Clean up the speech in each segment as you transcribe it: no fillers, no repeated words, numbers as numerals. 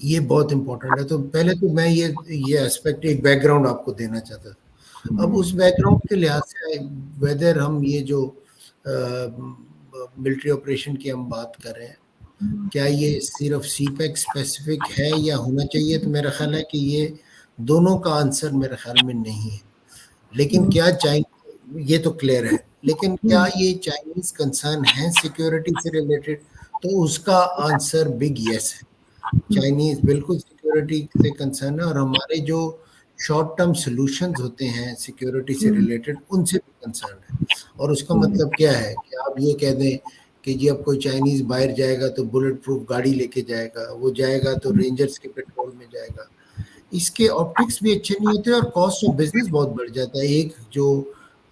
یہ بہت امپورٹنٹ ہے. تو پہلے تو میں یہ اسپیکٹ ایک بیک گراؤنڈ آپ کو دینا چاہتا تھا. اب اس بیک گراؤنڈ کے لحاظ سے ویدر ہم یہ جو ملٹری آپریشن کی ہم بات کر رہے ہیں, کیا یہ صرف سی پیک اسپیسیفک ہے یا ہونا چاہیے؟ تو میرا خیال ہے کہ یہ دونوں کا آنسر میرے خیال میں نہیں ہے. لیکن کیا یہ تو کلیئر ہے, لیکن کیا یہ چائنیز کنسرن ہیں سیکیورٹی سے ریلیٹڈ؟ تو اس کا آنسر بگ یس ہے. چائنیز بالکل سیکیورٹی سے کنسرن ہے, اور ہمارے جو شارٹ ٹرم سلوشنز ہوتے ہیں سیکیورٹی سے ریلیٹڈ ان سے بھی کنسرن ہے. اور اس کا مطلب کیا ہے کہ آپ یہ کہہ دیں کہ جی اب کوئی چائنیز باہر جائے گا تو بلٹ پروف گاڑی لے کے جائے گا, وہ جائے گا تو رینجرز کے پیٹرول میں جائے گا. اس کے آپٹکس بھی اچھے نہیں ہوتے اور کاسٹ آف بزنس بہت بڑھ جاتا ہے. ایک جو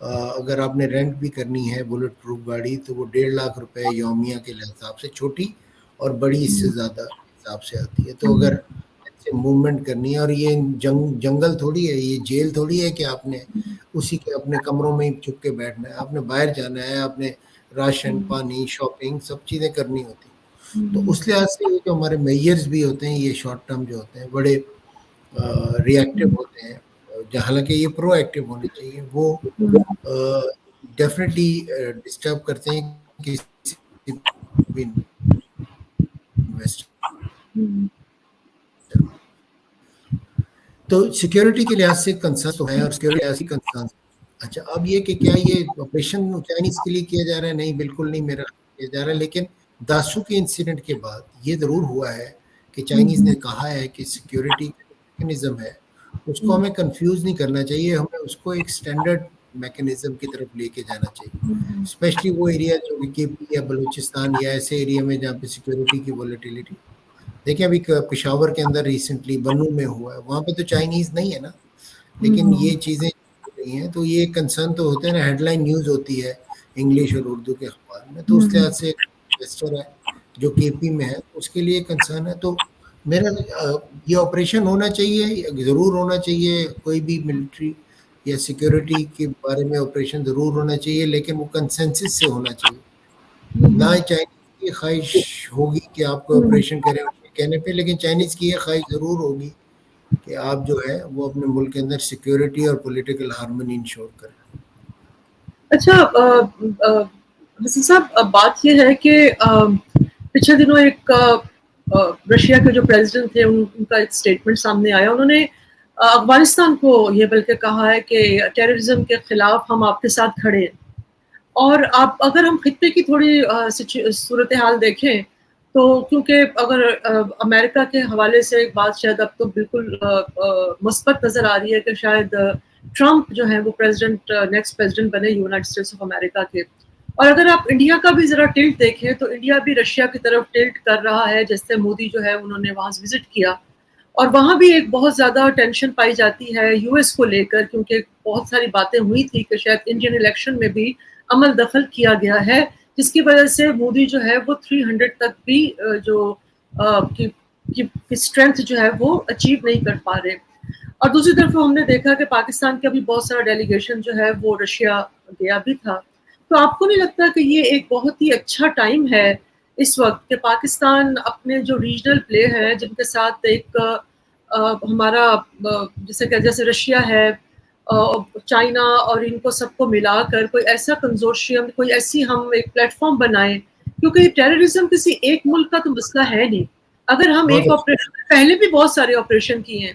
اگر آپ نے رینٹ بھی کرنی ہے بلٹ پروف گاڑی تو وہ 1.5 لاکھ روپے یومیہ کے حساب سے, چھوٹی اور بڑی اس سے زیادہ حساب سے آتی ہے. تو اگر موومنٹ کرنی ہے, اور یہ جنگل تھوڑی ہے, یہ جیل تھوڑی ہے کہ آپ نے اسی کے اپنے کمروں میں ہی چھپ کے بیٹھنا ہے. آپ نے باہر جانا ہے, آپ نے راشن پانی شاپنگ سب چیزیں کرنی ہوتی. تو اس لحاظ سے یہ جو ہمارے میئرز بھی ہوتے ہیں یہ شارٹ ٹرم جو ہوتے ہیں بڑے ری ایکٹیو ہوتے ہیں, حالانکہ یہ پرو ایکٹیو ہونے چاہیے. وہ ڈیفینیٹلی ڈسٹرب کرتے ہیں کسی بھی انویسٹر. تو سیکیورٹی کے لحاظ سے کنسرن تو ہے, اور سیکیورٹی کنسرن. اچھا, اب یہ کہ کیا یہ آپریشن چائنیز کے لیے کیا جا رہا ہے؟ نہیں, بالکل نہیں میرا کیا جا رہا ہے. لیکن داسو کے انسیڈنٹ کے بعد یہ ضرور ہوا ہے کہ چائنیز نے کہا ہے کہ سیکیورٹی میکینزم ہے اس کو ہمیں کنفیوز نہیں کرنا چاہیے, ہمیں اس کو ایک اسٹینڈرڈ میکینزم کی طرف لے کے جانا چاہیے. اسپیشلی وہ ایریا جو کے پی یا بلوچستان یا ایسے ایریا میں جہاں پہ سیکیورٹی کی ولیٹیلیٹی. دیکھیں ابھی پشاور کے اندر ریسنٹلی بنو میں ہوا ہے, وہاں پہ تو چائنیز نہیں ہے نا, لیکن یہ چیزیں نہیں ہیں. تو یہ کنسرن تو ہوتے ہیں نا, ہیڈ لائن نیوز ہوتی ہے انگلش اور اردو کے اخبار میں, تو اس لحاظ سے انویسٹر ہے جو کے پی میں ہے اس کے لیے کنسرن ہے. تو میرا یہ آپریشن ہونا چاہیے, ضرور ہونا چاہیے. کوئی بھی ملٹری یا سیکیورٹی کے بارے میں آپریشن ضرور ہونا چاہیے, لیکن وہ کنسنسس سے ہونا چاہیے. نہ چائنیز کی خواہش ہوگی کہ آپ کو آپریشن کریں کہنے پہ, لیکن چائنیز کی یہ خواہش ضرور ہوگی کہ آپ جو ہے وہ اپنے ملک کے اندر سیکیورٹی اور پولیٹیکل ہارمونی انشور کریں. اچھا حسن صاحب, بات یہ ہے کہ پچھلے دنوں ایک رشیا کے جو پریزیڈنٹ تھے ان کا ایک اسٹیٹمنٹ سامنے آیا. انہوں نے افغانستان کو یہ بلکہ کہا ہے کہ ٹیررزم کے خلاف ہم آپ کے ساتھ کھڑے ہیں. اور آپ اگر ہم خطے کی تھوڑی صورتحال دیکھیں تو کیونکہ اگر امریکہ کے حوالے سے ایک بات شاید اب تو بالکل مثبت نظر آ رہی ہے کہ شاید ٹرمپ جو ہے وہ نیکسٹ پریزیڈنٹ بنے یونائٹڈ اسٹیٹس آف امریکہ کے. اور اگر آپ انڈیا کا بھی ذرا ٹلٹ دیکھیں تو انڈیا بھی رشیا کی طرف ٹلٹ کر رہا ہے. جیسے مودی جو ہے انہوں نے وہاں وزٹ کیا اور وہاں بھی ایک بہت زیادہ ٹینشن پائی جاتی ہے یو ایس کو لے کر, کیونکہ بہت ساری باتیں ہوئی تھی کہ شاید انڈین الیکشن میں بھی عمل دخل کیا گیا ہے, جس کی وجہ سے مودی جو ہے وہ 300 تک بھی جو اسٹرینتھ جو ہے وہ اچیو نہیں کر پا رہے. اور دوسری طرف ہم نے دیکھا کہ پاکستان کا بھی بہت سارا ڈیلیگیشن جو ہے وہ رشیا گیا بھی تھا. تو آپ کو نہیں لگتا کہ یہ ایک بہت ہی اچھا ٹائم ہے اس وقت کہ پاکستان اپنے جو ریجنل پلے ہیں جن کے ساتھ ایک ہمارا جیسے رشیا ہے, چائنا, اور ان کو سب کو ملا کر کوئی ایسا کنزورشیم, کوئی ایسی ہم ایک پلیٹ فارم بنائیں, کیونکہ ٹیررزم کسی ایک ملک کا تو مسئلہ ہے نہیں. اگر ہم ایک آپریشن پہلے بھی بہت سارے آپریشن کیے ہیں,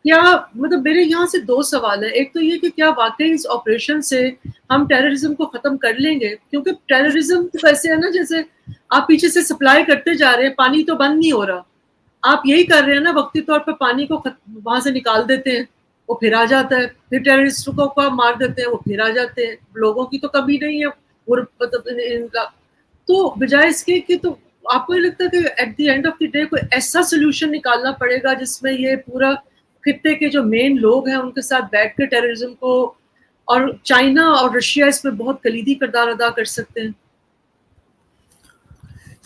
کیا مطلب میرے یہاں سے 2 سوال ہیں. ایک تو یہ کہ کیا واقعی اس آپریشن سے ہم ٹیررزم کو ختم کر لیں گے, کیونکہ ٹیررزم تو ویسے ہے نا جیسے آپ پیچھے سے سپلائی کرتے جا رہے ہیں, پانی تو بند نہیں ہو رہا. آپ یہی کر رہے ہیں نا, وقتی طور پہ پانی کو وہاں سے نکال دیتے ہیں, وہ پھر آ جاتا ہے, پھر ٹیررسٹوں کو مار دیتے ہیں, وہ پھر آ جاتے ہیں. لوگوں کی تو کمی نہیں ہے. تو بجائے اس کے کہ تو آپ کو یہ لگتا ہے کہ at the end of the day کوئی ایسا سولوشن نکالنا پڑے گا جس میں یہ پورا خطے کے جو مین لوگ ہیں ان کے ساتھ بیٹھ کے ٹیررزم کو, اور چائنا اور رشیا اس میں بہت کلیدی کردار ادا کر سکتے ہیں.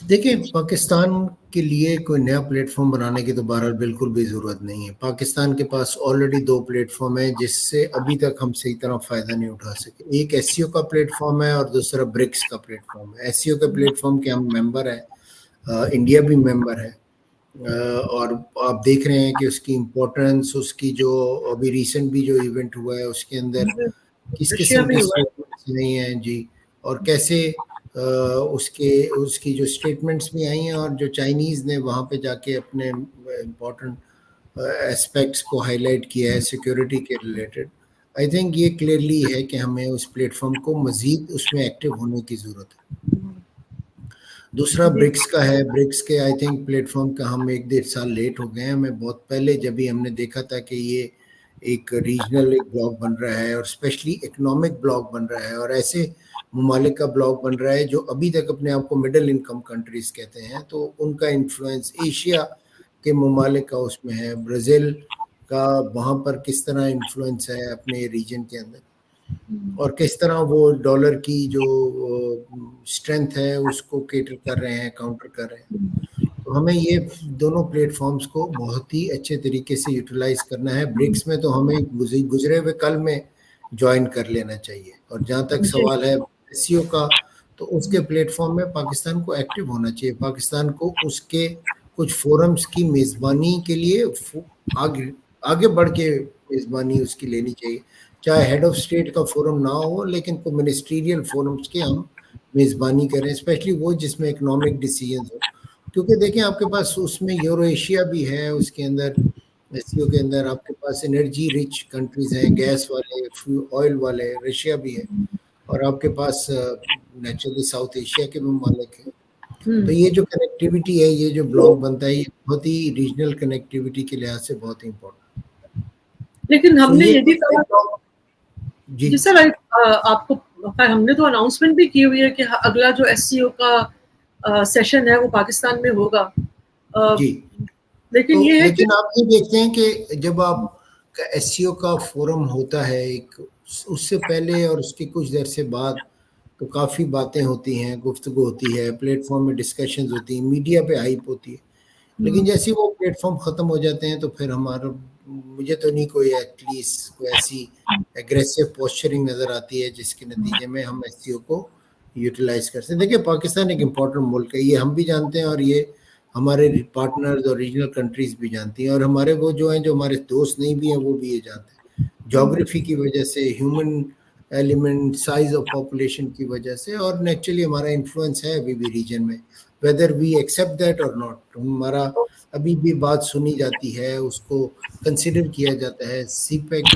دیکھیں پاکستان کے لیے کوئی نیا پلیٹ فارم بنانے کی تو بہرحال بالکل بھی ضرورت نہیں ہے. پاکستان کے پاس آلریڈی 2 پلیٹ فارم ہیں جس سے ابھی تک ہم صحیح طرح فائدہ نہیں اٹھا سکے. ایک ایس سی او کا پلیٹ فارم ہے اور دوسرا برکس کا پلیٹ فارم ہے. ایس سی او کا پلیٹ فارم کے ہم ممبر ہیں, انڈیا بھی ممبر ہے, اور آپ دیکھ رہے ہیں کہ اس کی امپورٹنس، اس کی جو ابھی ریسنٹ بھی جو ایونٹ ہوا ہے اس کے اندر کس رشیا قسم میں کی ہوا ہے. اسٹیٹمنٹس نہیں ہیں جی، اور کیسے اس کی جو اسٹیٹمنٹس بھی آئی ہیں، اور جو چائنیز نے وہاں پہ جا کے اپنے امپورٹنٹ اسپیکٹس کو ہائی لائٹ کیا ہے سیکورٹی کے ریلیٹڈ. آئی تھنک یہ کلیئرلی ہے کہ ہمیں اس پلیٹ فارم کو مزید اس میں ایکٹیو ہونے کی ضرورت ہے. دوسرا جی برکس کا ہے. برکس کے آئی تھنک پلیٹ فارم کا ہم 1-1.5 سال لیٹ ہو گئے ہیں. ہمیں بہت پہلے جب بھی ہم نے دیکھا تھا کہ یہ ایک ریجنل ایک بلاک بن رہا ہے، اور اسپیشلی اکنامک بلاک بن رہا ہے، اور ایسے ممالک کا بلاک بن رہا ہے جو ابھی تک اپنے آپ کو مڈل انکم کنٹریز کہتے ہیں، تو ان کا انفلوئنس ایشیا کے ممالک کا اس میں ہے. برازیل کا وہاں پر کس طرح انفلوئنس ہے اپنے ریجن کے اندر، اور کس طرح وہ ڈالر کی جو اسٹرینتھ ہے اس کو کیٹر کر رہے ہیں، کاؤنٹر کر رہے ہیں. تو ہمیں یہ دونوں پلیٹ فارمز کو بہت ہی اچھے طریقے سے یوٹیلائز کرنا ہے. برکس میں تو ہمیں گزرے ہوئے کل میں جوائن کر لینا چاہیے. اور جہاں تک جی سوال ہے ایس سی او کا، تو اس کے پلیٹ فارم میں پاکستان کو ایکٹیو ہونا چاہیے. پاکستان کو اس کے کچھ فورمز کی میزبانی کے لیے آگے بڑھ کے میزبانی اس کی لینی چاہیے. چاہے ہیڈ آف اسٹیٹ کا فورم نہ ہو، لیکن کوئی منسٹریل فورمز کے ہم میزبانی کریں، اسپیشلی وہ جس میں اکنامک ڈیسیجنز ہو. کیونکہ دیکھیں آپ کے پاس اس میں یورو ایشیا بھی ہے، اس کے اندر ایس سی او کے اندر آپ کے پاس انرجی رچ کنٹریز ہیں، گیس والے، آئل والے، رشیا بھی ہے، اور آپ کے پاس نیچرلی ساؤتھ ایشیا کے ممالک ہیں. تو یہ جو کنیکٹیوٹی ہے، یہ جو بلاک بنتا ہے، یہ بہت ہی ریجنل کنیکٹیوٹی کے لحاظ سے بہت ہی امپورٹنٹ. لیکن ہم سو نے یہ یہ بھی کہا جی جی سر، آپ کو خیر ہم نے تو اناؤنسمنٹ بھی کی ہوئی ہے کہ اگلا جو ایس سی او کا سیشن ہے وہ پاکستان میں ہوگا. جی. لیکن تو یہ ہے کہ لیکن آپ یہ دیکھتے ہیں کہ جب آپ کا ایس سی او کا فورم ہوتا ہے ایک، اس سے پہلے اور اس کی کچھ دیر سے بعد تو کافی باتیں ہوتی ہیں، گفتگو ہوتی ہے، پلیٹ فارم میں ڈسکشنز ہوتی ہیں، میڈیا پہ ہائپ ہوتی ہے. لیکن جیسے وہ پلیٹ فارم ختم ہو جاتے ہیں تو پھر مجھے تو نہیں کوئی ایٹ لیسٹ کوئی ایسی ایگریسو پوسچرنگ نظر آتی ہے جس کے نتیجے میں ہم ایس سی او کو یوٹیلائز کر سکتے ہیں. دیکھیے پاکستان ایک امپورٹنٹ ملک ہے، یہ ہم بھی جانتے ہیں، اور یہ ہمارے پارٹنرز اور ریجنل کنٹریز بھی جانتی ہیں، اور ہمارے وہ جو ہیں جو ہمارے دوست نہیں بھی ہیں وہ بھی یہ جانتے ہیں. جغرافی کی وجہ سے، human element, size of population کی وجہ سے، اور نیچرلی ہمارا انفلوئنس ہے ابھی بھی ریجن میں، whether we accept that or not. ہمارا ابھی بھی بات سنی جاتی ہے، اس کو کنسیڈر کیا جاتا ہے. سی پیک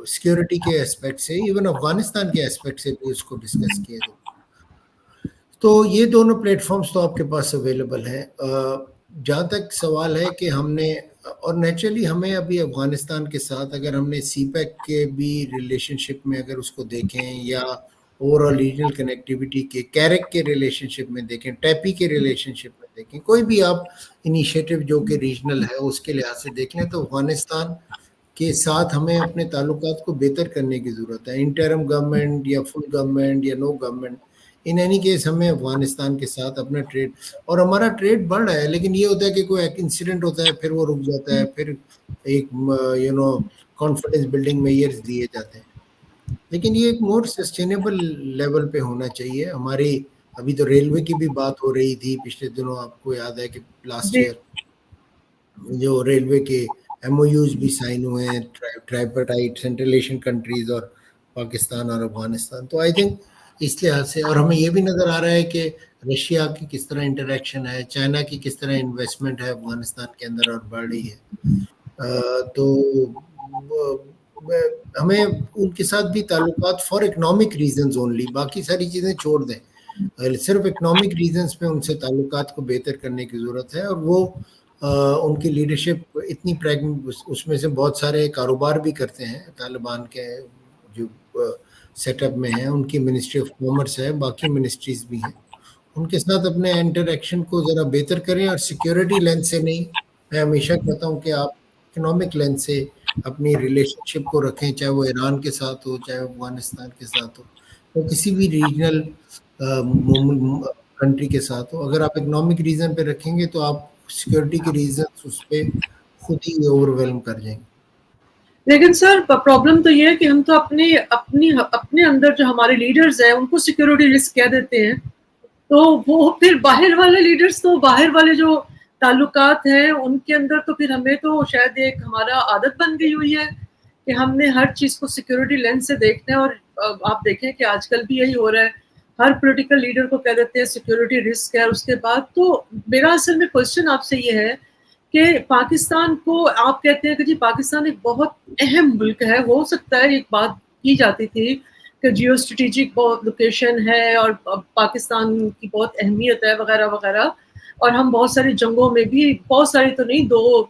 سیکیورٹی کے اسپیکٹ سے، ایون افغانستان کے اسپیکٹ سے بھی اس کو ڈسکس کیا جاتا ہے. تو یہ دونوں پلیٹ فارمز تو آپ کے پاس اویلیبل ہیں. جہاں تک سوال ہے کہ ہم نے، اور نیچرلی ہمیں ابھی افغانستان کے ساتھ اگر ہم نے سی پیک کے بھی ریلیشن شپ میں اگر اس کو دیکھیں، یا اوور آل ریجنل کنیکٹیوٹی کے کیرک کے ریلیشن شپ میں دیکھیں، ٹیپی کے ریلیشن شپ میں دیکھیں، کوئی بھی آپ انیشیٹو جو کہ ریجنل ہے اس کے لحاظ سے دیکھ لیں، تو افغانستان کے ساتھ ہمیں اپنے تعلقات کو بہتر کرنے کی ضرورت ہے. انٹرم گورنمنٹ یا فل گورنمنٹ یا نو گورنمنٹ، ان اینی کیس ہمیں افغانستان کے ساتھ اپنا ٹریڈ، اور ہمارا ٹریڈ بڑھ رہا ہے، لیکن یہ ہوتا ہے کہ کوئی انسیڈنٹ ہوتا ہے پھر وہ رک جاتا ہے، پھر ایک کانفیڈنس بلڈنگ میئرز دیے جاتے ہیں. لیکن یہ ایک مور سسٹینیبل لیول پہ ہونا چاہیے. ہماری ابھی تو ریلوے کی بھی بات ہو رہی تھی پچھلے دنوں، آپ کو یاد ہے کہ لاسٹ جی ایئر جو ریلوے کے ایم او یوز بھی سائن ہوئے ہیں، ٹرائپرٹائٹ سینٹرل ایشین کنٹریز اور پاکستان اور افغانستان. تو آئی تھنک اس لحاظ سے، اور ہمیں یہ بھی نظر آ رہا ہے کہ رشیا کی کس طرح انٹریکشن ہے، چائنا کی کس طرح انویسٹمنٹ ہے افغانستان کے اندر اور بڑھ رہی ہے. تو ہمیں ان کے ساتھ بھی تعلقات فار اکنامک ریزنز اونلی، باقی ساری چیزیں چھوڑ دیں، صرف اکنامک ریزنز پہ ان سے تعلقات کو بہتر کرنے کی ضرورت ہے. اور وہ ان کی لیڈرشپ اتنی اس میں سے بہت سارے کاروبار بھی کرتے ہیں طالبان کے جو سیٹ اپ میں ہیں، ان کی منسٹری آف کامرس ہے، باقی منسٹریز بھی ہیں، ان کے ساتھ اپنے انٹریکشن کو ذرا بہتر کریں، اور سیکیورٹی لینس سے نہیں. میں ہمیشہ کہتا ہوں کہ آپ اکنامک لینس سے اپنی ریلیشن شپ کو رکھیں، چاہے وہ ایران کے ساتھ ہو، چاہے افغانستان کے ساتھ ہو، تو کسی بھی ریجنل کنٹری کے ساتھ ہو. اگر آپ اکنامک ریزن پہ رکھیں گے تو آپ سیکورٹی کے ریزنس اس پہ خود ہی اوور ویلم کر جائیں گے. لیکن سر پرابلم تو یہ ہے کہ ہم تو اپنے اندر جو ہمارے لیڈرز ہیں ان کو سیکیورٹی رسک کہہ دیتے ہیں. تو وہ پھر باہر والے لیڈرز تو باہر والے جو تعلقات ہیں ان کے اندر تو پھر ہمیں تو شاید ایک ہمارا عادت بن گئی ہوئی ہے کہ ہم نے ہر چیز کو سیکورٹی لینس سے دیکھنا ہے. اور آپ دیکھیں کہ آج کل بھی یہی ہو رہا ہے, ہر پولیٹیکل لیڈر کو کہہ دیتے ہیں سیکورٹی رسک ہے. اس کے بعد تو میرا اصل میں کوشچن آپ سے یہ ہے کہ پاکستان کو آپ کہتے ہیں کہ جی پاکستان ایک بہت اہم ملک ہے, ہو سکتا ہے ایک بات کی جاتی تھی کہ جیو اسٹریٹجک بہت لوکیشن ہے اور پاکستان کی بہت اہمیت ہے وغیرہ وغیرہ, اور ہم بہت ساری جنگوں میں بھی, بہت ساری تو نہیں, 2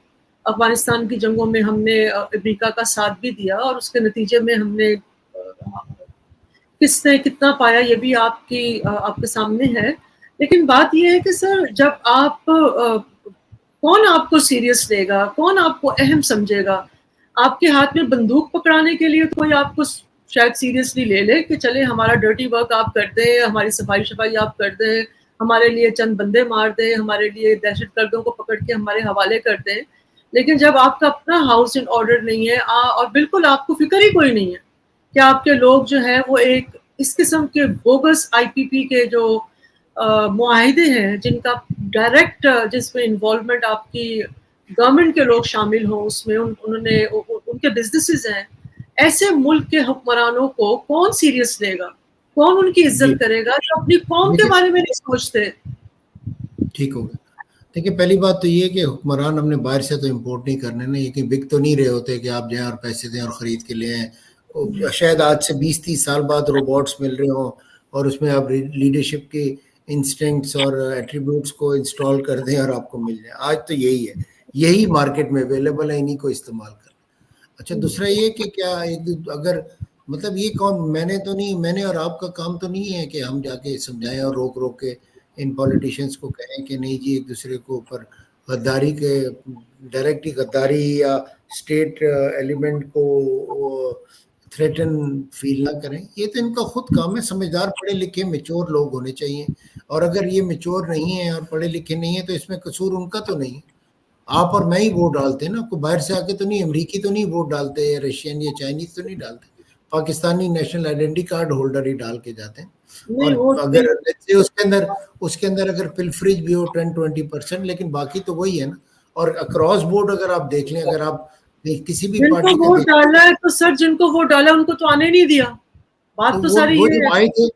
افغانستان کی جنگوں میں ہم نے امریکہ کا ساتھ بھی دیا اور اس کے نتیجے میں ہم نے کس نے کتنا پایا یہ بھی آپ کے سامنے ہے. لیکن بات یہ ہے کہ سر جب آپ کون آپ کو سیریس لے گا, کون آپ کو اہم سمجھے گا؟ آپ کے ہاتھ میں بندوق پکڑانے کے لیے کوئی آپ کو شاید سیریسلی لے لے کہ چلے ہمارا ڈرٹی ورک آپ کر دیں, ہماری صفائی آپ کر دیں, ہمارے لیے چند بندے مار دیں, ہمارے لیے دہشت گردوں کو پکڑ کے ہمارے حوالے کر دیں. لیکن جب آپ کا اپنا ہاؤس ان آرڈر نہیں ہے اور بالکل آپ کو فکر ہی کوئی نہیں ہے کہ آپ کے لوگ جو ہیں وہ ایک اس قسم کے بوگس آئی پی پی کے جو معاہدے ہیں جن کا ڈائریکٹ جس میں انوالومنٹ آپ کی گورنمنٹ کے لوگ شامل ہوں, اس میں انہوں نے ان کے بزنسز ہیں, ایسے ملک کے حکمرانوں کو کون سیریس لے گا, کون ان کی جی عزت کرے گا جو اپنی قوم کے بارے میں نہیں سوچتے؟ ٹھیک ہوگا. دیکھیے پہلی بات تو یہ ہے کہ حکمران ہم نے باہر سے تو امپورٹ نہیں کرنے نا, یہ کہ بک تو نہیں رہے ہوتے کہ آپ جائیں اور پیسے دیں اور خرید کے لے آئیں. شاید آج سے 20-30 سال بعد روبوٹس مل رہے ہوں اور اس میں آپ لیڈرشپ کے انسٹنکٹس اور ایٹریبیوٹس کو انسٹال کر دیں اور آپ کو مل جائے. آج تو یہی ہے, یہی مارکیٹ میں اویلیبل ہے, انہیں کو استعمال کریں. اچھا دوسرا یہ کہ کیا اگر مطلب یہ کون, میں نے تو نہیں, میں نے اور آپ کا کام تو نہیں ہے کہ ہم جا کے سمجھائیں اور روک روک کے ان پولیٹیشینس کو کہیں کہ نہیں جی ایک دوسرے کو اوپر غداری کے ڈائریکٹلی غداری یا اسٹیٹ ایلیمنٹ کو تھریٹن فیل نہ کریں. یہ تو ان کا خود کام ہے. سمجھدار پڑھے لکھے میچور لوگ ہونے چاہیے, اور اگر یہ میچور نہیں ہیں اور پڑھے لکھے نہیں ہیں تو اس میں قصور ان کا تو نہیں. آپ اور میں ہی ووٹ ڈالتے ہیں نا, کوئی باہر سے آ کے تو نہیں, امریکی تو نہیں ووٹ ڈالتے, یا رشین یا چائنیز تو نہیں ڈالتے, Pakistani national identity card holder ہی ڈال کے جاتے ہیں. اور نہیں وہ اگر اس کے اندر اگر پلفریج بھی ہو 10-20%, لیکن باقی تو وہی ہے نا. اور اکراس بورڈ اگر آپ دیکھ لیں, اگر آپ کسی بھی جن کو پارٹی کا ووٹ دیکھ ڈالا ہے تو سر جن کو ووٹ ڈالا ان کو تو آنے نہیں دیا, تو بات تو ساری وہ یہ جب ہے. آئے تھے,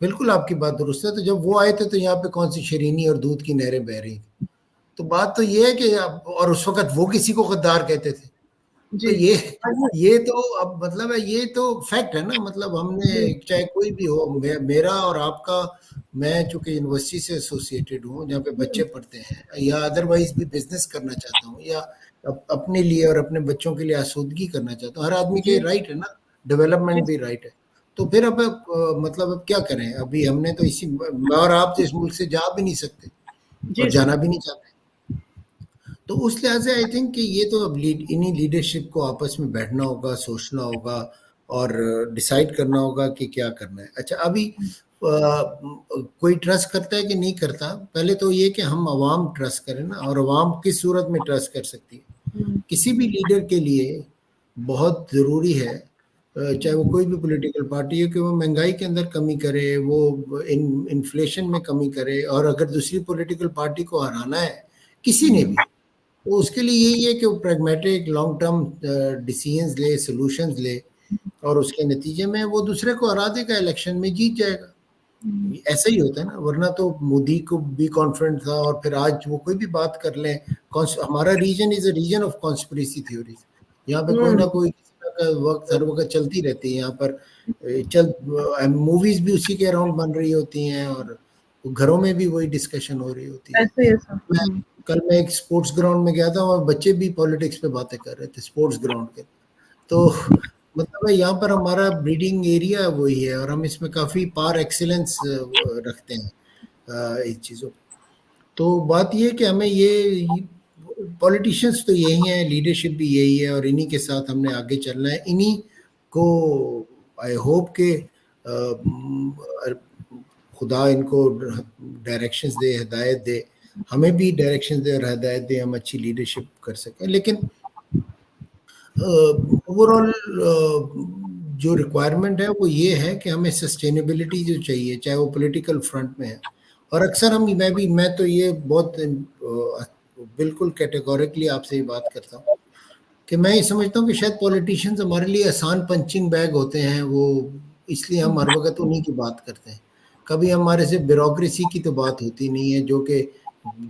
بالکل آپ کی بات درست ہے, تو جب وہ آئے تھے تو یہاں پہ کون سی شیرینی اور دودھ کی نہریں بہ رہی تھی. تو بات تو یہ ہے کہ اور اس وقت وہ کسی کو غدار کہتے تھے. تو جی یہ تو اب مطلب ہے, یہ تو فیکٹ ہے نا. مطلب ہم نے جی چاہے کوئی بھی ہو, میرا اور آپ کا, میں چونکہ یونیورسٹی سے ایسوسیٹڈ ہوں جہاں پہ بچے پڑھتے ہیں, یا ادروائز بھی بزنس کرنا چاہتا ہوں, یا اپنے لیے اور اپنے بچوں کے لیے آسودگی کرنا چاہتا ہوں, ہر آدمی کے جی رائٹ ہے نا, ڈیولپمنٹ جی بھی رائٹ ہے. تو پھر اب مطلب اب کیا کریں, ابھی ہم نے تو اسی, میں اور آپ تو اس ملک سے جا بھی نہیں سکتے اور جی سر جانا بھی نہیں چاہتے. تو اس لحاظ سے آئی تھنک کہ یہ تو اب انہی لیڈرشپ کو آپس میں بیٹھنا ہوگا, سوچنا ہوگا اور ڈیسائیڈ کرنا ہوگا کہ کیا کرنا ہے. اچھا ابھی کوئی ٹرسٹ کرتا ہے کہ نہیں کرتا, پہلے تو یہ کہ ہم عوام ٹرسٹ کریں نا, اور عوام کس صورت میں ٹرسٹ کر سکتی ہے. کسی بھی لیڈر کے لیے بہت ضروری ہے, چاہے وہ کوئی بھی پولیٹیکل پارٹی ہے, کہ وہ مہنگائی کے اندر کمی کرے, وہ انفلیشن میں کمی کرے, اور اگر دوسری پولیٹیکل پارٹی کو ہرانا ہے کسی نے بھی, تو اس کے لیے یہی ہے کہ وہ پریگمیٹک لانگ ٹرم ڈیسیژنز لے, سولوشنز لے, اور اس کے نتیجے میں وہ دوسرے کو ہرا دے گا, الیکشن میں جیت جائے گا. ایسا ہی ہوتا ہے نا, ورنہ تو مودی کو بھی کانفیڈنٹ تھا, اور پھر آج وہ کوئی بھی بات کر لیں. ہمارا region is a region of conspiracy theories, یہاں پہ کوئی نہ کوئی وقت ہر وقت چلتی رہتی ہے. یہاں پر موویز بھی اسی کے اراؤنڈ بن رہی ہوتی ہیں, اور گھروں میں بھی وہی ڈسکشن ہو رہی ہوتی ہے. ایسے ہی ہے سر. کل میں ایک اسپورٹس گراؤنڈ میں گیا تھا, اور بچے بھی پالیٹکس پہ باتیں کر رہے تھے اسپورٹس گراؤنڈ کے. تو مطلب ہے یہاں پر ہمارا بریڈنگ ایریا وہی ہے, اور ہم اس میں کافی پار ایکسیلنس رکھتے ہیں اس چیزوں پہ. تو بات یہ ہے کہ ہمیں یہ پولیٹیشینس تو یہی ہیں, لیڈرشپ بھی یہی ہے, اور انہی کے ساتھ ہم نے آگے چلنا ہے. انہی کو آئی ہوپ کہ خدا ان کو ڈائریکشنز دے, ہدایت دے, ہمیں بھی ڈائریکشن دے اور ہدایت دے, ہم اچھی لیڈرشپ کر سکیں. لیکن اوور آل جو ریکوائرمنٹ ہے وہ یہ ہے کہ ہمیں سسٹینیبلٹی جو چاہیے, چاہے وہ پولیٹیکل فرنٹ میں ہے, اور اکثر میں تو یہ بہت بالکل کیٹیگوریکلی آپ سے یہ بات کرتا ہوں کہ میں یہ سمجھتا ہوں کہ شاید پولیٹیشینز ہمارے لیے آسان پنچنگ بیگ ہوتے ہیں، وہ اس لیے ہم ہر وقت انہیں کی بات کرتے ہیں. کبھی ہمارے سے بیوروکریسی کی تو بات ہوتی نہیں ہے،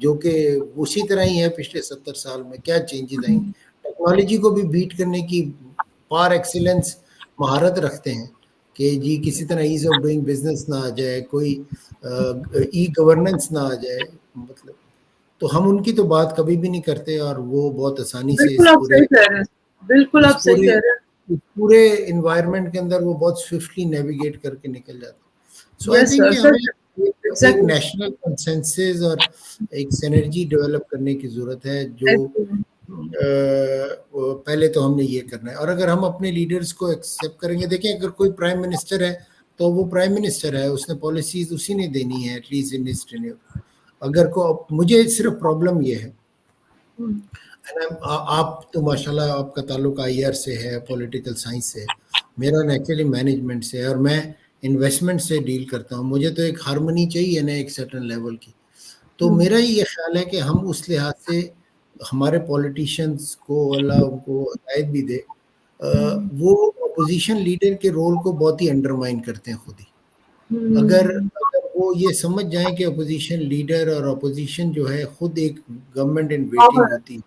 جو کہ اسی طرح ہی ہے پچھلے 70 سال میں. کیا چینجز آئیں؟ ٹیکنالوجی کو بھی بیٹ کرنے کی پار ایکسیلنس مہارت رکھتے ہیں کہ جی کسی طرح ایز آف ڈوئنگ بزنس نہ آ جائے، کوئی ای گورننس نہ آ جائے، مطلب تو ہم ان کی تو بات کبھی بھی نہیں کرتے، اور وہ بہت آسانی سے بالکل آپ صحیح کہہ رہے ہیں، بالکل آپ صحیح کہہ رہے ہیں. اس پورے انوائرمنٹ کے اندر وہ بہت سوئفٹلی نیویگیٹ کر کے نکل جاتا. سو آئی یس تھنک سر، کہ سر ہمیں ایک ایگزیکٹلی نیشنل کنسنسس اور ایک سینرجی ڈیولپ کرنے کی ضرورت ہے، جو پہلے تو ہم نے یہ کرنا ہے. اور اگر ہم اپنے لیڈرز کو ایکسیپٹ کریں گے، دیکھیں اگر کوئی پرائم منسٹر ہے تو وہ پرائم منسٹر ہے، اس نے پالیسیز اسی نے دینی ہے at least in his tenure. اگر مجھے صرف پرابلم یہ ہے، آپ تو ماشاءاللہ آپ کا تعلق آئی آر سے ہے، پولیٹیکل سائنس سے، میرا نیچرلی مینجمنٹ سے ہے، اور میں انویسٹمنٹ سے ڈیل کرتا ہوں. مجھے تو ایک ہارمنی چاہیے نا ایک سرٹن لیول کی. تو میرا یہ خیال ہے کہ ہم اس لحاظ سے ہمارے پولیٹیشینز کو اللہ ان کو ہدایت بھی دے، وہ اپوزیشن لیڈر کے رول کو بہت ہی انڈرمائن کرتے ہیں خود ہی. اگر وہ یہ سمجھ جائیں کہ اپوزیشن لیڈر اور اپوزیشن جو ہے خود ایک گورنمنٹ ان ویٹنگ ہوتی ہے،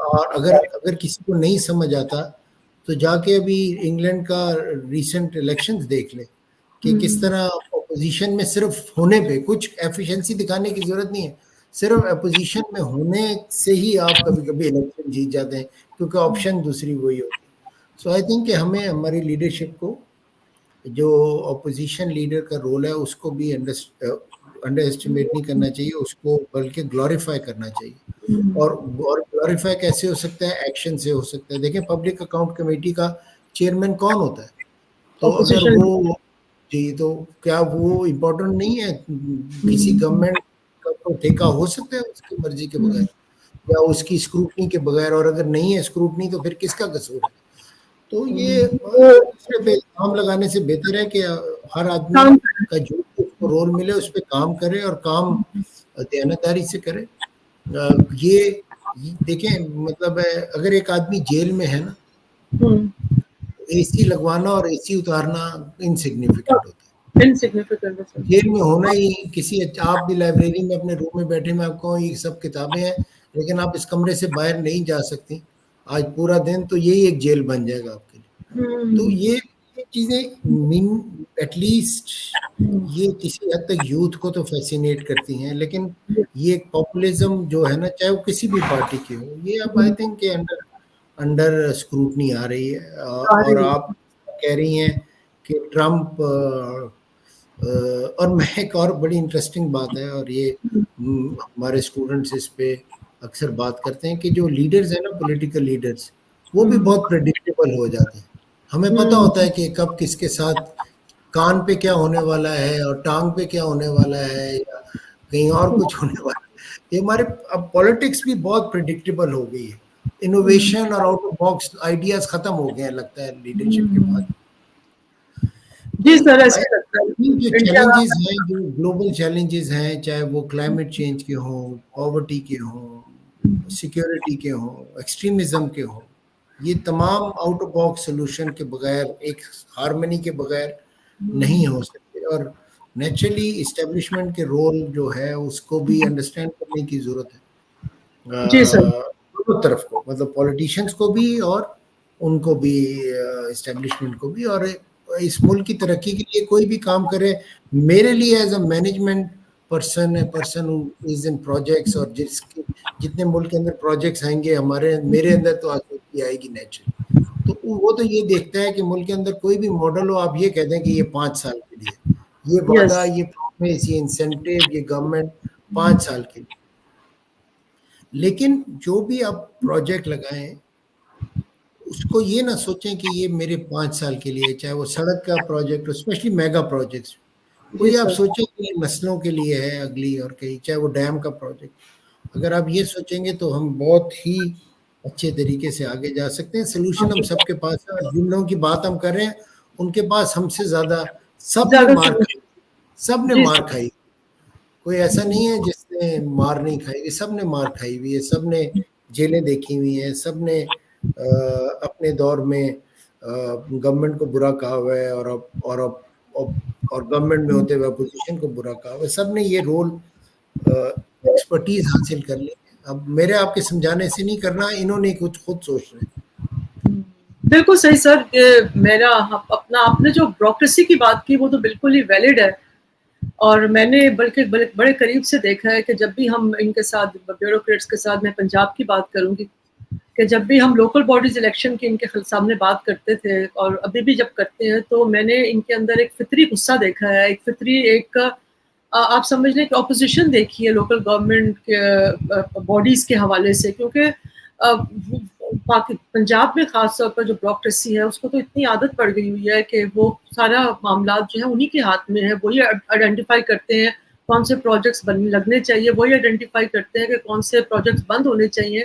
اور اگر کسی کو نہیں سمجھ آتا تو جا کے ابھی انگلینڈ کا ریسنٹ الیکشنز دیکھ لیں کہ کس طرح اپوزیشن میں صرف ہونے پہ کچھ ایفیشنسی دکھانے کی ضرورت نہیں ہے، صرف اپوزیشن میں ہونے سے ہی آپ کبھی کبھی الیکشن جیت جاتے ہیں، کیونکہ آپشن دوسری وہی ہوتی ہے. سو آئی تھنک کہ ہمیں ہماری لیڈرشپ کو جو اپوزیشن لیڈر کا رول ہے اس کو بھی انڈر ایسٹیمیٹ نہیں کرنا چاہیے، اس کو بلکہ گلوریفائی کرنا چاہیے. اور گلوریفائی کیسے ہو سکتا ہے؟ ایکشن سے ہو سکتا ہے. دیکھیں پبلک اکاؤنٹ کمیٹی کا چیئرمین کون ہوتا ہے؟ تو اگر اپوزیشن. وہ جی تو کیا وہ امپورٹنٹ نہیں ہے؟ کسی گورنمنٹ کا تو ٹھیکہ ہو سکتا ہے اس کی مرضی کے بغیر یا اس کی اسکروٹنی کے بغیر؟ اور اگر نہیں ہے اسکروٹنی تو پھر کس کا قصور ہے؟ تو یہ دوسرے پہ الزام لگانے سے بہتر ہے کہ ہر آدمی کام کا جو اس کو رول ملے اس پہ کام کرے، اور کام دیانتداری سے کرے. یہ دیکھیں مطلب اگر ایک آدمی جیل میں ہے نا، اے سی لگوانا اور اے سی اتارنا انسگنیفیکنٹ ہوتا ہے. انسگنیفیکنٹ. جیل میں ہونا ہی آپ بھی لائبریری میں اپنے روم میں بیٹھے، میں آپ کو یہ سب کتابیں ہیں لیکن آپ اس کمرے سے باہر نہیں جا سکتی آج پورا دن، تو یہی ایک جیل بن جائے گا آپ کے لیے. تو یہ چیزیں ایٹ لیسٹ یہ کسی حد تک یوتھ کو تو فیسینیٹ کرتی ہیں، لیکن یہ ایک پاپولزم جو ہے نا، چاہے وہ کسی بھی پارٹی کی ہو، یہ اب آئی تھنک کہ انڈر اسکروٹنی آ رہی ہے. اور آپ کہہ رہی ہیں کہ ٹرمپ اور میں ایک اور بڑی انٹرسٹنگ بات ہے، اور یہ ہمارے اسٹوڈنٹس اس پہ اکثر بات کرتے ہیں کہ جو لیڈرز ہیں نا، پولیٹیکل لیڈرز، وہ بھی بہت پریڈکٹیبل ہو جاتے ہیں. ہمیں پتہ ہوتا ہے کہ کب کس کے ساتھ کان پہ کیا ہونے والا ہے اور ٹانگ پہ کیا ہونے والا ہے یا کہیں اور کچھ ہونے والا ہے. یہ ہمارے اب پالیٹکس بھی بہت پریڈکٹیبل ہو گئی ہے. انوویشن اور آؤٹ آف باکس آئیڈیاز ختم ہو گئے ہیں لگتا ہے لیڈرشپ کے بعد. جی تو سر ایسے لگتا جو ہے انڈیا. چیلنجز ہیں، جو گلوبل چیلنجز ہیں، چاہے وہ کلائمیٹ چینج کے ہوں، پاورٹی کے ہوں، سیکیورٹی کے ہوں، ایکسٹریمزم کے ہوں، یہ تمام آؤٹ آف باکس سولوشن کے بغیر، ایک ہارمنی کے بغیر نہیں ہو سکتے. اور نیچرلی اسٹیبلشمنٹ کے رول جو ہے اس کو بھی انڈرسٹینڈ کرنے کی ضرورت ہے، جی سر. دونوں طرف کو، مطلب پولیٹیشینس کو بھی اور ان کو بھی، اسٹیبلشمنٹ کو بھی. اور اس ملک کی ترقی کے لیے کوئی بھی کام کرے، میرے لیے as a management person is in projects, اور جتنے ملک کے اندر پروجیکٹس آئیں گے میرے اندر تو آسودگی آئے گی نیچرلی. تو وہ تو یہ دیکھتا ہے کہ ملک کے اندر کوئی بھی ماڈل ہو، آپ یہ کہہ دیں کہ یہ 5 سال کے لیے، یہ وعدہ، یس. یہ پرومس، یہ انسینٹیو، یہ گورنمنٹ 5 سال کے لیے. لیکن جو بھی آپ پروجیکٹ لگائیں اس کو یہ نہ سوچیں کہ یہ میرے 5 سال کے لیے، چاہے وہ سڑک کا پروجیکٹ ہو، اسپیشلی میگا پروجیکٹس، جی کوئی آپ سر. سوچیں کہ یہ نسلوں کے لیے ہے اگلی، اور کہیں چاہے وہ ڈیم کا پروجیکٹ. اگر آپ یہ سوچیں گے تو ہم بہت ہی اچھے طریقے سے آگے جا سکتے ہیں. سلوشن ہم سب کے پاس ہے، اور جن لوگوں کی بات ہم کر رہے ہیں ان کے پاس ہم سے زیادہ سب نے زیادہ مار سمجھ. کھائی، سب نے جی مار سر. کھائی. کوئی ایسا نہیں ہے جس نے مار نہیں کھائی ہوئی، سب نے مار کھائی ہوئی ہے، سب نے جیلیں دیکھی ہوئی ہیں، سب نے اپنے دور میں گورنمنٹ کو برا کہا ہوا ہے، اور گورنمنٹ میں ہوتے ہوئے اپوزیشن کو برا کہا ہوا ہے، سب نے یہ رول ایکسپرٹیز حاصل کر لی. اب میرے آپ کے سمجھانے سے نہیں کرنا، انہوں نے کچھ خود سوچنا ہے. بالکل صحیح سر. میرا اپنا آپ نے جو بیوروکریسی کی بات کی وہ تو بالکل ہی ویلڈ ہے، اور میں نے بلکہ بڑے قریب سے دیکھا ہے کہ جب بھی ہم ان کے ساتھ بیوروکریٹس کے ساتھ، میں پنجاب کی بات کروں گی، کہ جب بھی ہم لوکل باڈیز الیکشن کی ان کے سامنے بات کرتے تھے اور ابھی بھی جب کرتے ہیں، تو میں نے ان کے اندر ایک فطری غصہ دیکھا ہے، ایک فطری آپ سمجھ لیں کہ اپوزیشن دیکھی ہے لوکل گورنمنٹ کے باڈیز کے حوالے سے. کیونکہ پنجاب میں خاص طور پر جو بیوروکریسی ہے اس کو تو اتنی عادت پڑ گئی ہوئی ہے کہ وہ سارا معاملات جو ہے انہی کے ہاتھ میں ہے. وہی آئیڈینٹیفائی کرتے ہیں کون سے پروجیکٹس لگنے چاہیے، وہی آئیڈینٹیفائی کرتے ہیں کہ کون سے پروجیکٹس بند ہونے چاہیے،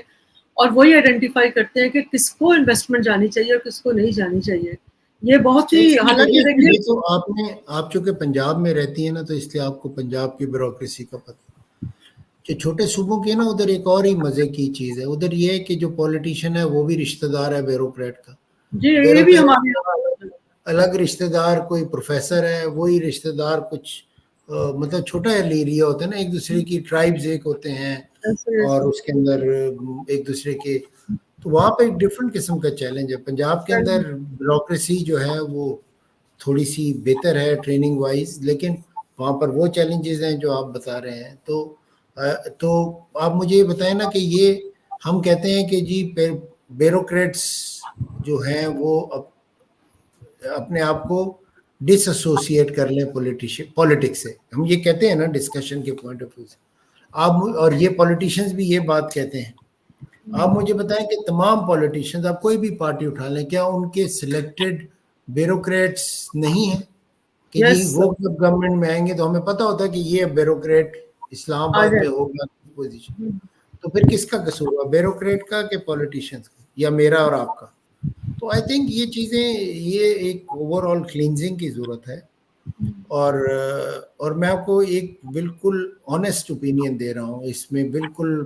اور وہی آئیڈینٹیفائی کرتے ہیں کہ کس کو انویسٹمنٹ جانی چاہیے اور کس کو نہیں جانی چاہیے. یہ بہت ہی، حالانکہ یہ تو آپ چونکہ پنجاب میں رہتی ہیں نا، تو اس لیے آپ کو پنجاب کی بیوروکریسی کا پتہ. کہ چھوٹے صوبوں کے نا ادھر ایک اور ہی مزے کی چیز ہے، ادھر یہ ہے کہ جو پولیٹیشین ہے وہ بھی رشتہ دار ہے بیوروکریٹ کا. جی یہ بھی ہمارے الگ رشتہ دار، کوئی پروفیسر ہے وہی رشتہ دار کچھ مطلب چھوٹا ایریا ہوتا ہے نا، ایک دوسرے کی ٹرائبز ایک ہوتے ہیں، اور اس کے اندر ایک دوسرے کے، تو وہاں پہ ایک ڈفرینٹ قسم کا چیلنج ہے. پنجاب کے اندر بیوروکریسی جو ہے وہ تھوڑی سی بہتر ہے ٹریننگ وائز، لیکن وہاں پر وہ چیلنجز ہیں جو آپ بتا رہے ہیں. تو آپ مجھے یہ بتائیں نا کہ یہ ہم کہتے ہیں کہ جی بیوروکریٹس جو ہیں وہ اپنے آپ کو ڈس ایسوسیٹ کر لیں پولیٹکس سے، ہم یہ کہتے ہیں نا ڈسکشن کے پوائنٹ آف ویو سے. آپ اور یہ پولیٹیشینز بھی یہ بات کہتے ہیں. آپ مجھے بتائیں کہ تمام پولیٹیشینز، آپ کوئی بھی پارٹی اٹھا لیں، کیا ان کے سلیکٹڈ بیوروکریٹس نہیں ہیں؟ کہ جی وہ جب گورنمنٹ میں آئیں گے تو ہمیں پتہ ہوتا ہے کہ یہ بیوروکریٹ اسلام آباد میں ہوگا پوزیشن. تو پھر کس کا قصور ہوا، بیوروکریٹ کا کہ پولیٹیشینز کا، یا میرا اور آپ کا؟ تو آئی تھنک یہ چیزیں، یہ ایک اوور آل کلینزنگ کی ضرورت ہے. اور میں آپ کو ایک بالکل آنیسٹ اوپینین دے رہا ہوں، اس میں بالکل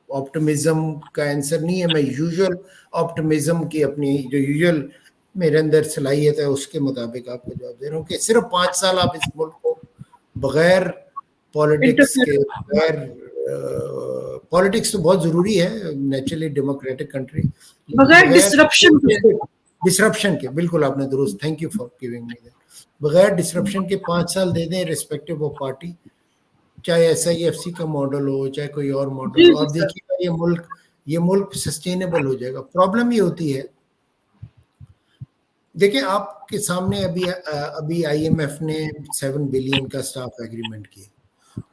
آپٹمزم کا آنسر نہیں ہے. میں یوزول آپٹمزم کی اپنی جو یوزول میرے اندر صلاحیت ہے اس کے مطابق آپ کو جواب دے رہا ہوں کہ صرف 5 سال آپ اس ملک کو بغیر پالیٹکس کے، پالیٹکس تو بہت ضروری ہے نیچرلی ڈیموکریٹک کنٹری، بغیر ڈسرپشن کے، بالکل آپ نے درست، thank you for giving me that, بغیر ڈسرپشن کے 5 سال دے دیں ریسپیکٹو آف پارٹی، چاہے SIFC کا ماڈل ہو چاہے کوئی اور ماڈل ہو. آپ دیکھیے گا یہ ملک سسٹینیبل ہو جائے گا. پرابلم یہ ہوتی ہے، دیکھیں آپ کے سامنے ابھی IMF نے 7 بلین کا سٹاف ایگریمنٹ کیا،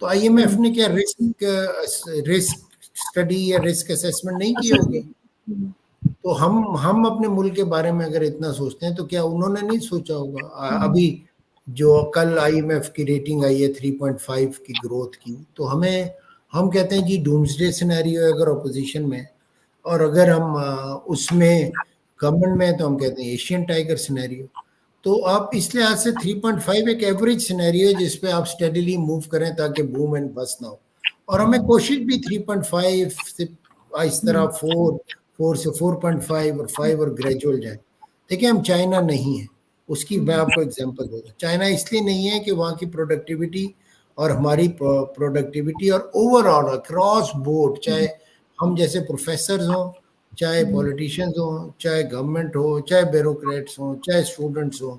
تو IMF نے کیا رسک اسٹڈی یا رسک اسیسمنٹ نہیں کی ہوگی؟ تو ہم اپنے ملک کے بارے میں اگر اتنا سوچتے ہیں تو کیا انہوں نے نہیں سوچا ہوگا؟ ابھی جو کل IMF کی ریٹنگ آئی ہے 3.5 کی گروتھ کی، تو ہم کہتے ہیں جی ڈومسڈے سینیریو ہے اگر اپوزیشن میں، اور اگر ہم اس میں گورنمنٹ میں تو ہم کہتے ہیں ایشین ٹائیگر سینیریو. تو آپ اس لحاظ سے 3.5 ایک ایوریج سینیریو ہے جس پہ آپ اسٹیڈیلی موو کریں تاکہ بوم اینڈ بس نہ ہو. اور ہمیں کوشش بھی 3.5 سے اس طرح 4 سے 4.5 اور 5 اور گریجول جائیں. دیکھیں ہم چائنا نہیں ہیں، اس کی میں آپ کو اگزامپل دوں گا. چائنا اس لیے نہیں ہے کہ وہاں کی پروڈکٹیوٹی اور ہماری پروڈکٹیوٹی اور اوور آل اکراس بورڈ، چاہے ہم جیسے پروفیسرز ہوں، چاہے پولیٹیشینز ہوں، چاہے گورنمنٹ ہو، چاہے بیوروکریٹس ہوں، چاہے اسٹوڈنٹس ہوں،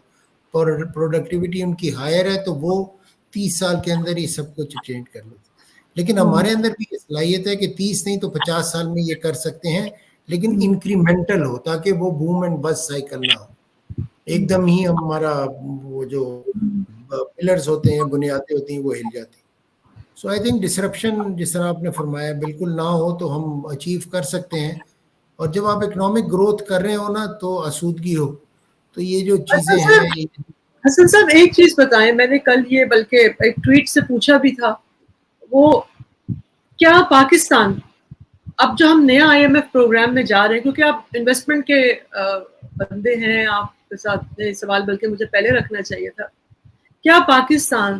پروڈکٹیوٹی ان کی ہائر ہے، تو وہ 30 سال کے اندر ہی سب کچھ چینج کر لیتے. لیکن ہمارے اندر بھی یہ صلاحیت ہے کہ 30 نہیں تو 50 سال میں یہ کر سکتے ہیں، لیکن انکریمنٹل ہو تاکہ وہ بوم اینڈ بس سائیکل نہ ہو. ایک دم ہی ہمارا وہ جو پلرز ہوتے ہیں، بنیادیں ہوتی ہیں، وہ ہل جاتی. سو آئی تھنک ڈسرپشن جس طرح آپ نے فرمایا بالکل نہ ہو تو ہم اچیو کر سکتے ہیں. اور جب آپ اکنامک گروتھ کر رہے ہو نا تو آسودگی ہو، تو یہ جو چیزیں ہیں. حسن صاحب ایک چیز بتائیں، میں نے کل یہ بلکہ ایک ٹویٹ سے پوچھا بھی تھا، وہ کیا پاکستان اب جو ہم نیا IMF پروگرام میں جا رہے ہیں، کیونکہ آپ انویسٹمنٹ کے بندے ہیں، آپ کے ساتھ یہ سوال بلکہ مجھے پہلے رکھنا چاہیے تھا، کیا پاکستان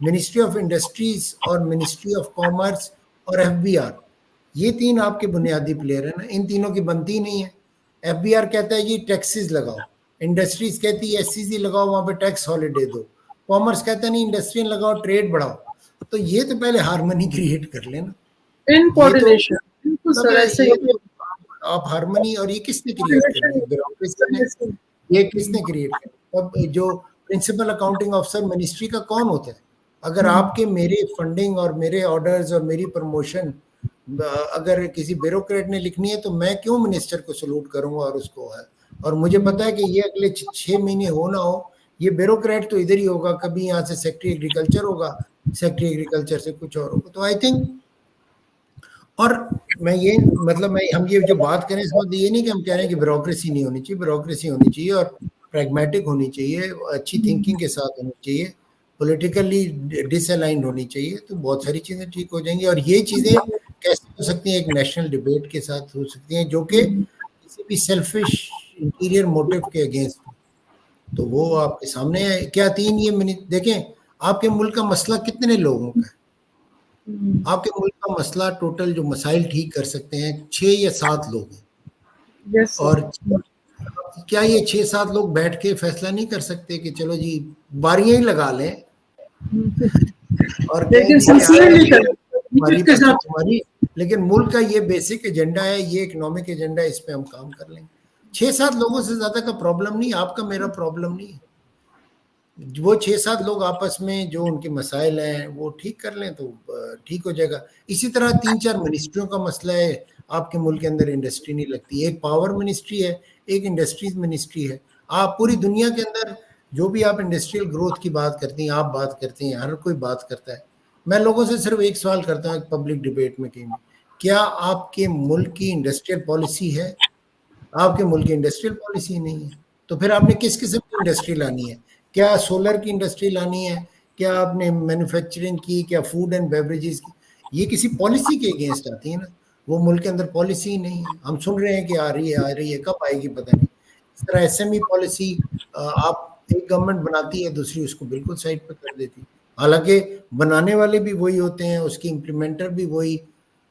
منسٹری آف انڈسٹریز اور منسٹری آف کامرس اور FBR، یہ تین آپ کے بنیادی پلیئر ہیں نا. ان تینوں کی بنتی نہیں ہے. FBR کہتا ہے جی ٹیکسز لگاؤ، انڈسٹریز کہتی ہے SCC لگاؤ، وہاں پہ ٹیکس ہالیڈے دو، کامرس کہتا ہے نہیں انڈسٹری لگاؤ، ٹریڈ بڑھاؤ. تو یہ تو پہلے ہارمنی کریٹ کر لینا. ان یہ تو کوآرڈینیشن بالکل مطلب سر ہے ایسے یہ ہی تو آپ ہارمنی، اور یہ کس نے کریٹ کرنی ہے؟ بیوروکریسی نے. یہ کس نے کریٹ کرنی؟ اب جو پرنسپل اکاؤنٹنگ آفیسر منسٹری کا کون ہوتا ہے؟ اگر آپ کے میرے فنڈنگ اور میرے آرڈرز اور میری پروموشن اگر کسی بیوروکریٹ نے لکھنی ہے تو میں کیوں منسٹر کو سلوٹ کروں گا اور اس کو ہے. اور مجھے پتا ہے کہ یہ اگلے 6 مہینے ہو نہ ہو یہ بیوروکریٹ تو ادھر ہی ہوگا، کبھی یہاں سے سیکٹری ایگریکلچر ہوگا، سیکٹری ایگریکلچر سے کچھ اور ہوگا. تو آئی تھنک، اور میں یہ مطلب ہم یہ جو بات کریں اس وقت یہ نہیں کہ ہم کہہ رہے ہیں کہ بیوروکریسی نہیں ہونی چاہیے، بیوروکریسی ہونی چاہیے اور پریگمیٹک ہونی چاہیے، اچھی تھنکنگ کے ساتھ ہونی چاہیے، پولیٹیکلی ڈس الائنڈ ہونی چاہیے، تو بہت ساری چیزیں ٹھیک ہو جائیں گی. اور یہ چیزیں کیسے ہو سکتی ہیں؟ ایک نیشنل ڈبیٹ کے ساتھ ہو سکتی ہیں جو کہ کسی بھی سیلفش انٹیریئر موٹیو کے اگینسٹ. تو وہ آپ کے سامنے ہے. کیا 3 یہ منٹ دیکھیں آپ کے ملک کا مسئلہ کتنے لوگوں کا ہے؟ آپ کے ملک کا مسئلہ ٹوٹل جو مسائل ٹھیک کر سکتے ہیں 6 یا 7 لوگ ہیں. اور کیا یہ 6-7 لوگ بیٹھ کے فیصلہ نہیں کر سکتے کہ چلو جی باریاں ہی لگا لیں اور کہیں لیکن جی کہ سلسلے نہیں ہماری کے باتیں ساتھ تمہاری، لیکن ملک کا یہ بیسک ایجنڈا ہے، یہ اکنامک ایجنڈا ہے، اس پہ ہم کام کر لیں گے. 6-7 لوگوں سے زیادہ کا پرابلم نہیں، آپ کا میرا پرابلم نہیں ہے. وہ 6-7 لوگ آپس میں جو ان کے مسائل ہیں وہ ٹھیک کر لیں تو ٹھیک ہو جائے گا. اسی طرح 3-4 منسٹریوں کا مسئلہ ہے. آپ کے ملک کے اندر انڈسٹری نہیں لگتی، ایک پاور منسٹری ہے، ایک انڈسٹریز منسٹری ہے. آپ پوری دنیا کے اندر جو بھی آپ انڈسٹریل گروتھ کی بات کرتی ہیں، آپ بات کرتے ہیں، ہر کوئی بات کرتا ہے. میں لوگوں سے صرف ایک سوال کرتا ہوں ایک پبلک ڈبیٹ میں کہیں بھی، کیا آپ کے ملک کی انڈسٹریل پالیسی ہے؟ آپ کے ملک کی انڈسٹریل پالیسی نہیں ہے. تو پھر آپ نے کس قسم کی انڈسٹری لانی ہے؟ کیا سولر کی انڈسٹری لانی ہے؟ کیا آپ نے مینوفیکچرنگ کی؟ کیا فوڈ اینڈ بیوریجز کی؟ یہ کسی پالیسی کے اگینسٹ آتی ہے نا. وہ ملک کے اندر پالیسی ہی نہیں ہے. ہم سن رہے ہیں کہ آ رہی ہے، کب آئے گی پتہ نہیں. اس طرح SME پالیسی آپ ایک گورنمنٹ بناتی ہے، دوسری اس کو بالکل سائڈ پہ کر دیتی. حالانکہ بنانے والے بھی وہی ہوتے ہیں، اس کی امپلیمنٹر بھی وہی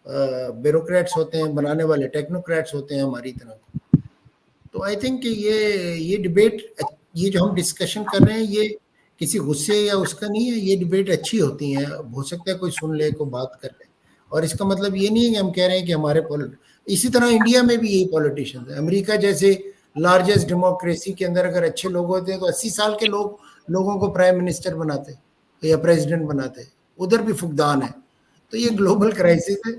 بیوروکریٹس ہوتے ہیں، بنانے والے ٹیکنوکریٹس ہوتے ہیں ہماری طرح. تو آئی تھنک کہ یہ ڈبیٹ، یہ جو ہم ڈسکشن کر رہے ہیں یہ کسی غصے یا اس کا نہیں ہے. یہ ڈبیٹ اچھی ہوتی ہیں، ہو سکتا ہے کوئی سن لے، کوئی بات کر لے. اور اس کا مطلب یہ نہیں ہے کہ ہم کہہ رہے ہیں کہ ہمارے اسی طرح انڈیا میں بھی یہی پولیٹیشنز ہیں. امریکہ جیسے لارجسٹ ڈیموکریسی کے اندر اگر اچھے لوگ ہوتے ہیں تو 80 سال کے لوگوں کو پرائم منسٹر بناتے یا پریزیڈنٹ بناتے. ادھر بھی فقدان ہے. تو یہ گلوبل کرائسس ہے.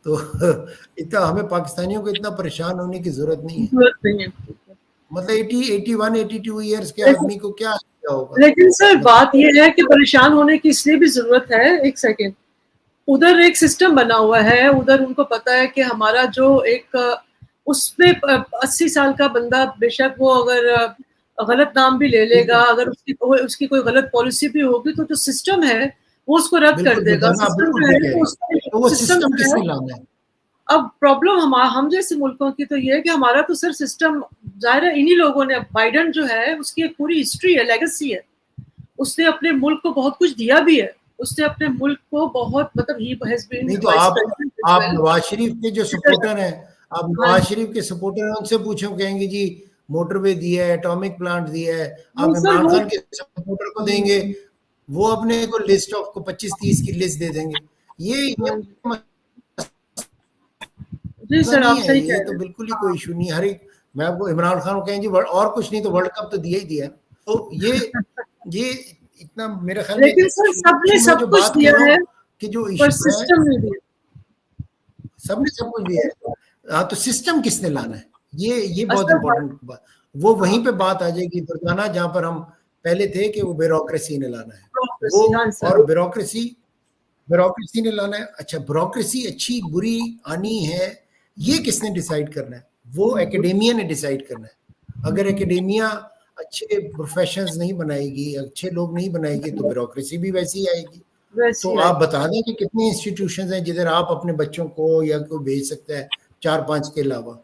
تو اتنا ہمیں پاکستانیوں کو اتنا پریشان ہونے کی ضرورت نہیں ہے. مطلب 81-82 ایئرس کے آدمی کو کیا ہوگا. لیکن سر بات یہ ہے کہ پریشان ہونے کی اس لیے بھی ضرورت ہے. ایک سیکنڈ، ادھر ایک سسٹم بنا ہوا ہے، ادھر ان کو پتا ہے کہ ہمارا جو ایک اس میں 80 سال کا بندہ بے شک وہ اگر غلط نام بھی لے لے گا، اگر اس کی کوئی غلط پالیسی بھی ہوگی تو جو سسٹم ہے وہ اس کو رد کر دے گا. سسٹم جو ہے تو وہ سسٹم کس نے لانا ہے؟ اب پرابلم ہم جیسے ملکوں کی تو یہ ہے کہ ہمارا تو سر سسٹم ظاہر ہے انہی لوگوں نے. بائیڈن جو ہے اس کی ایک پوری ہسٹری ہے، لیگیسی ہے. اس نے اپنے ملک کو بہت کچھ دیا بھی ہے. اس نے اپنے ملک کو بہت مطلب نہیں تو آپ نواز شریف کے جو سپورٹر ہیں، آپ نواز شریف کے سپورٹر ہیں، ان سے پوچھو، کہیں گے جی موٹر وے دیا ہے، اٹامک پلانٹ دیا ہے. آپ عمران خان کے سپورٹر کو دیں گے، وہ اپنے کو لسٹ آف کو 25-30 کی لسٹ دے دیں گے. یہ جی سر نہیں آپ ہے. صحیح یہ کہہ تو رہے بالکل ہی کوئی ایشو نہیں. ہر ایک میں آپ کو عمران خان کو کہیں جی اور کچھ نہیں تو ورلڈ کپ تو دیا ہی دیا. تو یہ اتنا میرے خیال میں لیکن سر سب نے میں سب جو کچھ بات دیا کر رہا ہے ہوں کہ جو پر ایشو ہے سسٹم نہیں دیا. سب نے سب کچھ دیا ہے. ہاں تو سسٹم کس نے لانا ہے؟ یہ بہت اصل امپورٹنٹ بات. وہ وہیں پہ بات آ جائے گی درجانہ جہاں پر ہم پہلے تھے کہ وہ بیوروکریسی نے لانا ہے. وہ اور بیوروکریسی نے لانا ہے. اچھا بیوروکریسی اچھی بری آنی ہے یہ کس نے ڈیسائیڈ کرنا ہے؟ وہ ایکیڈیمیا نے ڈیسائیڈ کرنا ہے. اگر ایکیڈیمیا اچھے پروفیشنز نہیں بنائے گی، اچھے لوگ نہیں بنائے گی تو بیوروکریسی بھی ویسی ہی آئے گی. تو آپ بتا دیں کہ کتنی انسٹیٹیوشنز ہیں جدھر آپ اپنے بچوں کو یا کوئی بھیج سکتا ہے 4-5 کے علاوہ؟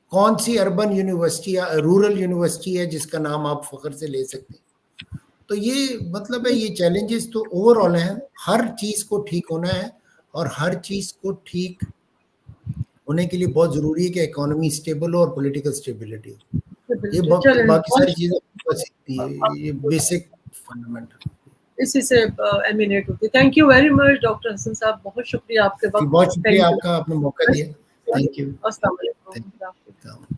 کون سی اربن یونیورسٹی یا رورل یونیورسٹی ہے جس کا نام آپ فخر سے لے سکتے ہیں؟ تو یہ مطلب ہے یہ چیلنجز تو اوور آل ہیں، ہر چیز کو ٹھیک ہونا ہے، اور ہر چیز کو ٹھیک ہونے کے لیے بہت ضروری ہے کہ اکانومی اسٹیبل ہو اور پولیٹیکل اسٹیبلٹی ہو. یہ باقی ساری چیزیں یہ بیسک فنڈامنٹل اسی سے ایمینیٹ ہوتی ہے. Thank you very much doctor Hasan sahib, بہت شکریہ آپ کے وقت. بہت شکریہ آپ کا، آپ نے موقع دیا. Thank you. السلام علیکم.